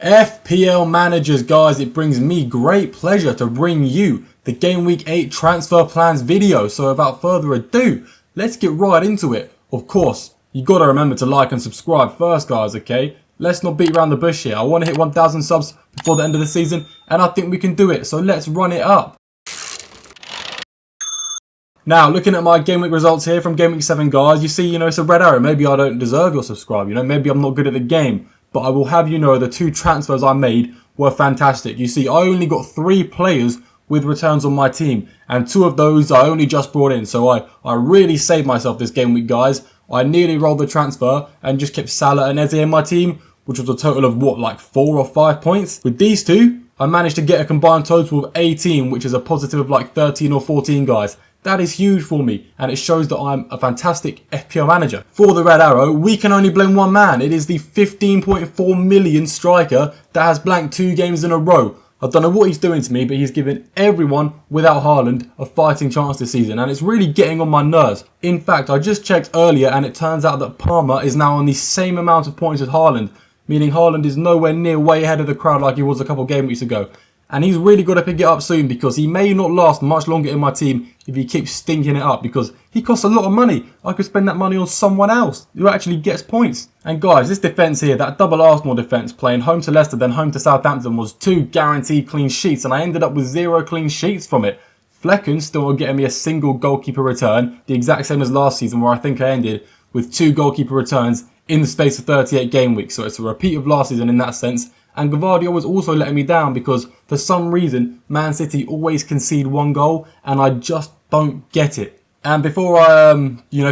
FPL managers, guys, it brings me great pleasure to bring you the Game Week 8 transfer plans video. So without further ado, let's get right into it. Of course, you got to remember to like and subscribe first, guys, okay? Let's not beat around the bush here. I want to hit 1,000 subs before the end of the season, and I think we can do it. So let's run it up. Now, looking at my Game Week results here from Game Week 7, guys, you see, it's a red arrow. Maybe I don't deserve your subscribe, maybe I'm not good at the game. But I will have you know the 2 transfers I made were fantastic. You see, I only got 3 players with returns on my team, and 2 of those I only just brought in. So I really saved myself this game week, guys. I nearly rolled the transfer and just kept Salah and Eze in my team, which was a total of what, like 4 or 5 points. With these 2, I managed to get a combined total of 18, which is a positive of like 13 or 14, guys. That is huge for me, and it shows that I'm a fantastic FPL manager. For the red arrow, we can only blame one man. It is the 15.4 million striker that has blanked 2 games in a row. I don't know what he's doing to me, but he's given everyone without Haaland a fighting chance this season, and it's really getting on my nerves. In fact, I just checked earlier, and it turns out that Palmer is now on the same amount of points as Haaland, meaning Haaland is nowhere near way ahead of the crowd like he was a couple game weeks ago. And he's really got to pick it up soon, because he may not last much longer in my team if he keeps stinking it up, because he costs a lot of money. I could spend that money on someone else who actually gets points. And guys, this defence here, that double Arsenal defence, playing home to Leicester then home to Southampton, was 2 guaranteed clean sheets, and I ended up with 0 clean sheets from it. Flecken still not getting me a single goalkeeper return, the exact same as last season, where I think I ended with 2 goalkeeper returns in the space of 38 game weeks. So it's a repeat of last season in that sense. And Gavardio was also letting me down because for some reason Man City always concede 1 goal, and I just don't get it. And before I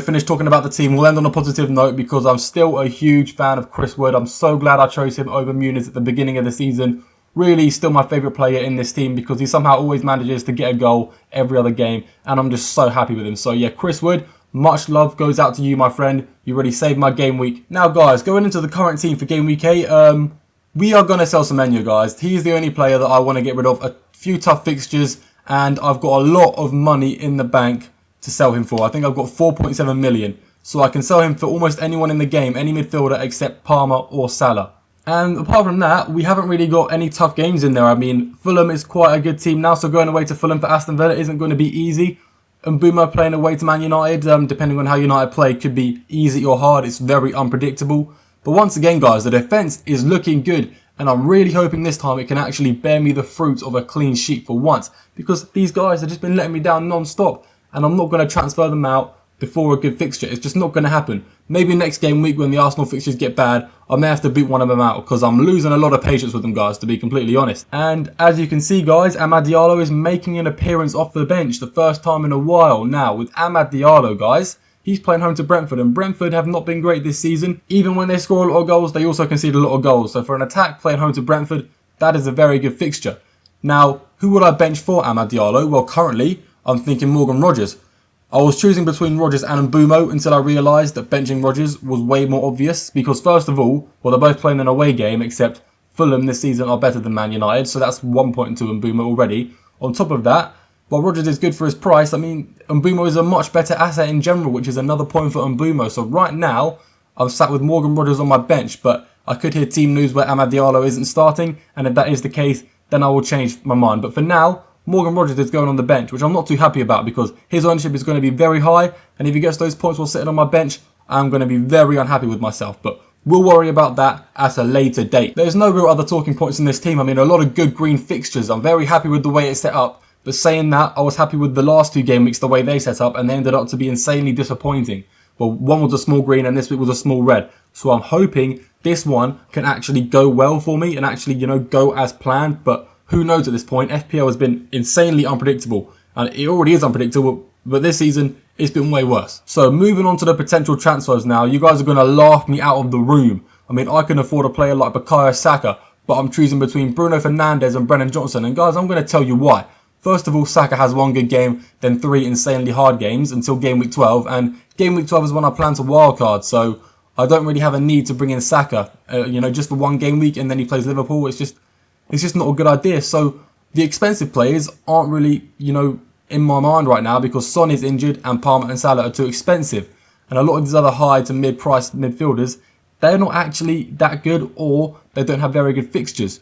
finish talking about the team, we'll end on a positive note, because I'm still a huge fan of Chris Wood. I'm so glad I chose him over Muniz at the beginning of the season. Really still my favourite player in this team, because he somehow always manages to get a goal every other game, and I'm just so happy with him. So yeah, Chris Wood, much love goes out to you, my friend. You really saved my game week. Now guys, going into the current team for Game Week 8, we are going to sell Semenyo, guys. He's the only player that I want to get rid of. A few tough fixtures, and I've got a lot of money in the bank to sell him for. I think I've got 4.7 million. So I can sell him for almost anyone in the game, any midfielder except Palmer or Salah. And apart from that, we haven't really got any tough games in there. I mean, Fulham is quite a good team now, so going away to Fulham for Aston Villa isn't going to be easy. And Mbeumo playing away to Man United, depending on how United play, could be easy or hard. It's very unpredictable. But once again, guys, the defence is looking good, and I'm really hoping this time it can actually bear me the fruits of a clean sheet for once, because these guys have just been letting me down non-stop, and I'm not going to transfer them out before a good fixture. It's just not going to happen. Maybe next game week when the Arsenal fixtures get bad, I may have to beat one of them out, because I'm losing a lot of patience with them, guys, to be completely honest. And as you can see, guys, Amad Diallo is making an appearance off the bench, the first time in a while. Now, with Amad Diallo, guys, he's playing home to Brentford, and Brentford have not been great this season. Even when they score a lot of goals, they also concede a lot of goals. So for an attack playing home to Brentford, that is a very good fixture. Now, who would I bench for Amad Diallo? Well, currently, I'm thinking Morgan Rogers. I was choosing between Rogers and Mbeumo until I realised that benching Rogers was way more obvious, because first of all, well, they're both playing an away game, except Fulham this season are better than Man United, so that's 1 point to Mbeumo already. On top of that, while Rogers is good for his price, I mean, Mbeumo is a much better asset in general, which is another point for Mbeumo. So right now, I'm sat with Morgan Rogers on my bench, but I could hear team news where Amad Diallo isn't starting, and if that is the case, then I will change my mind. But for now, Morgan Rogers is going on the bench, which I'm not too happy about, because his ownership is going to be very high, and if he gets those points while sitting on my bench, I'm going to be very unhappy with myself. But we'll worry about that at a later date. There's no real other talking points in this team. I mean, a lot of good green fixtures. I'm very happy with the way it's set up. But saying that, I was happy with the last 2 game weeks, the way they set up, and they ended up to be insanely disappointing. Well, one was a small green and this week was a small red. So I'm hoping this one can actually go well for me and actually, go as planned. But who knows at this point? FPL has been insanely unpredictable, and it already is unpredictable, but this season it's been way worse. So moving on to the potential transfers now, you guys are going to laugh me out of the room. I mean, I can afford a player like Bukayo Saka, but I'm choosing between Bruno Fernandez and Brennon Johnson. And guys, I'm going to tell you why. First of all, Saka has 1 good game, then 3 insanely hard games until Game Week 12. And Game Week 12 is when I plan to wildcard, so I don't really have a need to bring in Saka, just for 1 game week, and then he plays Liverpool. It's just not a good idea. So the expensive players aren't really, in my mind right now, because Son is injured and Palmer and Salah are too expensive. And a lot of these other high to mid-priced midfielders, they're not actually that good, or they don't have very good fixtures.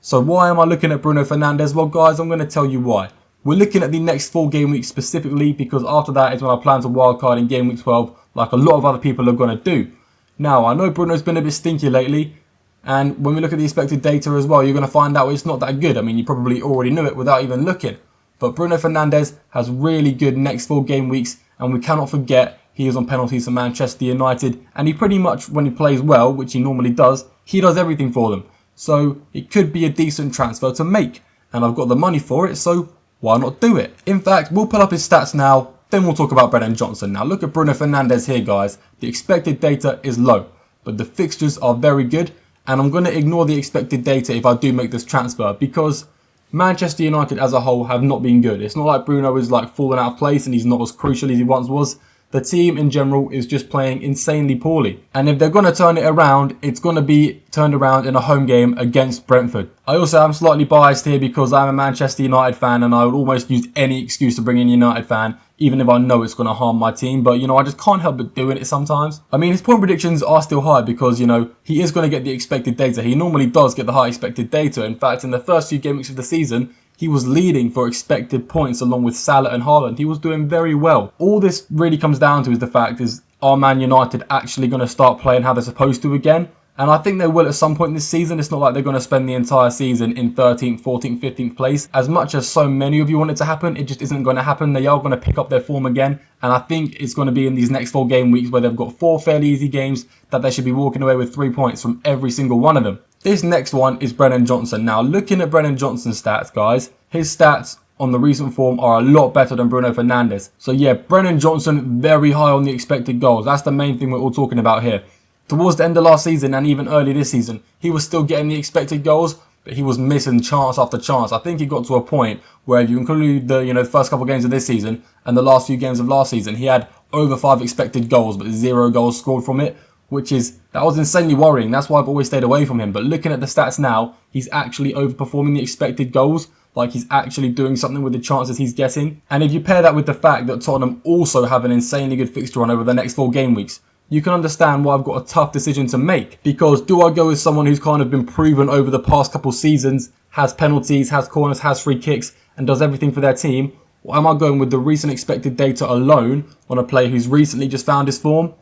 So why am I looking at Bruno Fernandez? Well guys, I'm going to tell you why. We're looking at the next 4 game weeks specifically because after that is when I plan to wildcard in game week 12 like a lot of other people are going to do. Now, I know Bruno's been a bit stinky lately, and when we look at the expected data as well, you're going to find out it's not that good. I mean, you probably already knew it without even looking. But Bruno Fernandez has really good next 4 game weeks, and we cannot forget he is on penalties for Manchester United, and he pretty much, when he plays well, which he normally does, he does everything for them. So it could be a decent transfer to make, and I've got the money for it, so why not do it? In fact, we'll pull up his stats now, then we'll talk about Brennon Johnson. Now look at Bruno Fernandez here guys, the expected data is low, but the fixtures are very good, and I'm going to ignore the expected data if I do make this transfer because Manchester United as a whole have not been good. It's not like Bruno is like falling out of place and he's not as crucial as he once was. The team in general is just playing insanely poorly. And if they're going to turn it around, it's going to be turned around in a home game against Brentford. I also am slightly biased here because I'm a Manchester United fan and I would almost use any excuse to bring in a United fan, even if I know it's going to harm my team. But, you know, I just can't help but doing it sometimes. I mean, his point predictions are still high because, you know, he is going to get the expected data. He normally does get the high expected data. In fact, in the first few game weeks of the season, he was leading for expected points along with Salah and Haaland. He was doing very well. All this really comes down to is the fact is, are Man United actually going to start playing how they're supposed to again? And I think they will at some point this season. It's not like they're going to spend the entire season in 13th, 14th, 15th place. As much as so many of you want it to happen, it just isn't going to happen. They are going to pick up their form again. And I think it's going to be in these next 4 game weeks where they've got 4 fairly easy games that they should be walking away with 3 points from every single one of them. This next one is Brennon Johnson. Now, looking at Brennon Johnson's stats, guys, his stats on the recent form are a lot better than Bruno Fernandez. So yeah, Brennon Johnson very high on the expected goals. That's the main thing we're all talking about here. Towards the end of last season and even early this season, he was still getting the expected goals, but he was missing chance after chance. I think he got to a point where if you include the first couple of games of this season and the last few games of last season, he had over 5 expected goals, but 0 goals scored from it, that was insanely worrying. That's why I've always stayed away from him. But looking at the stats now, he's actually overperforming the expected goals. Like he's actually doing something with the chances he's getting. And if you pair that with the fact that Tottenham also have an insanely good fixture run over the next 4 game weeks, you can understand why I've got a tough decision to make. Because do I go with someone who's kind of been proven over the past couple seasons, has penalties, has corners, has free kicks, and does everything for their team? Or am I going with the recent expected data alone on a player who's recently just found his form?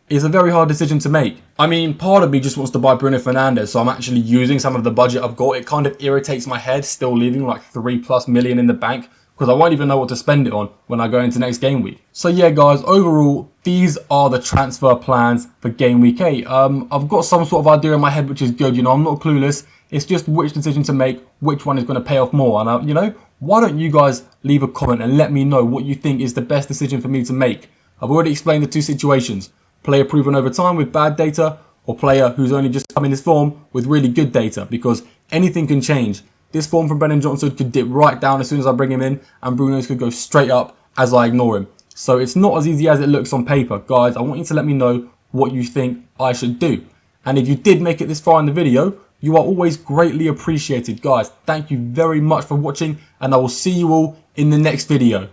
It's a very hard decision to make. I mean, part of me just wants to buy Bruno Fernandes, so I'm actually using some of the budget I've got. It kind of irritates my head still leaving like 3+ million in the bank because I won't even know what to spend it on when I go into next game week. So yeah guys, overall, these are the transfer plans for game week 8. I've got some sort of idea in my head which is good, I'm not clueless. It's just which decision to make, which one is going to pay off more. And why don't you guys leave a comment and let me know what you think is the best decision for me to make. I've already explained the 2 situations. Player proven over time with bad data, or player who's only just come in his form with really good data, because anything can change. This form from Brennon Johnson could dip right down as soon as I bring him in, and Bruno's could go straight up as I ignore him. So it's not as easy as it looks on paper. Guys, I want you to let me know what you think I should do. And if you did make it this far in the video, you are always greatly appreciated. Guys, thank you very much for watching, and I will see you all in the next video.